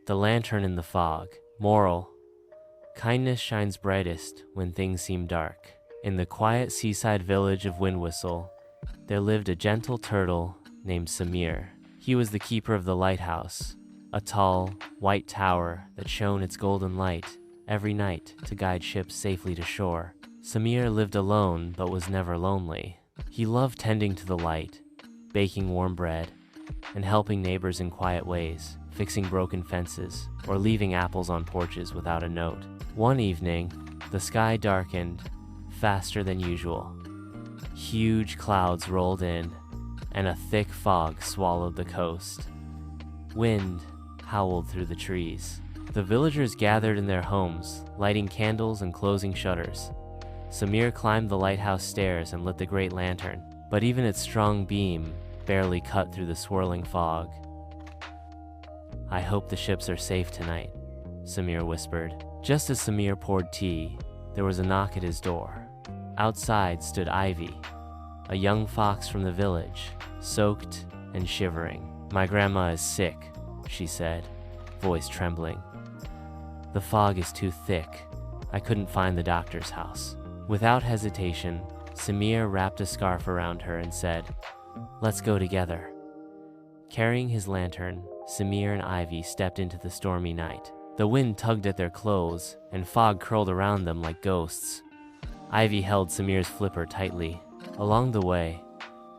The lantern in the fog. Moral: kindness shines brightest when things seem dark. In the quiet seaside village of Windwhistle, there lived a gentle turtle named Samir. He was the keeper of the lighthouse, a tall, white tower that shone its golden light every night to guide ships safely to shore. Samir lived alone but was never lonely. He loved tending to the light, baking warm bread, and helping neighbors in quiet ways, fixing broken fences or leaving apples on porches without a note. One evening, the sky darkened faster than usual. Huge clouds rolled in, and a thick fog swallowed the coast. Wind howled through the trees. The villagers gathered in their homes, lighting candles and closing shutters. Samir climbed the lighthouse stairs and lit the great lantern, but even its strong beam barely cut through the swirling fog. "I hope the ships are safe tonight," Samir whispered. Just as Samir poured tea, there was a knock at his door. Outside stood Ivy, a young fox from the village, soaked and shivering. "My grandma is sick," she said, voice trembling. "The fog is too thick. I couldn't find the doctor's house." Without hesitation, Samir wrapped a scarf around her and said, "Let's go together." Carrying his lantern, Samir and Ivy stepped into the stormy night. The wind tugged at their clothes, and fog curled around them like ghosts. Ivy held Samir's flipper tightly. Along the way,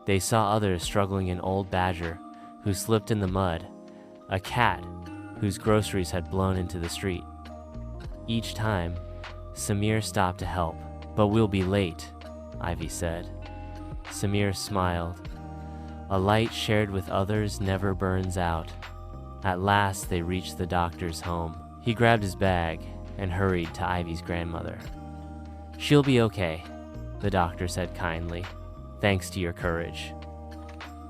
they saw others struggling: an old badger who slipped in the mud, a cat whose groceries had blown into the street. Each time, Samir stopped to help. "But we'll be late," Ivy said. Samir smiled. A light shared with others never burns out. At last they reached the doctor's home. He grabbed his bag and hurried to Ivy's grandmother. "She'll be okay," the doctor said kindly, "thanks to your courage."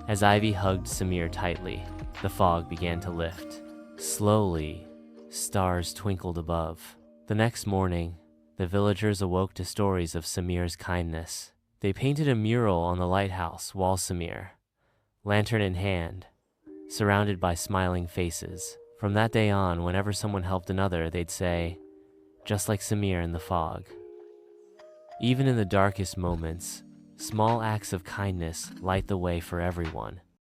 As Ivy hugged Samir tightly, the fog began to lift. Slowly, stars twinkled above. The next morning, the villagers awoke to stories of Samir's kindness. They painted a mural on the lighthouse wall. Samir, lantern in hand, surrounded by smiling faces. From that day on, whenever someone helped another, they'd say, "Just like Samir in the fog." Even in the darkest moments, small acts of kindness light the way for everyone.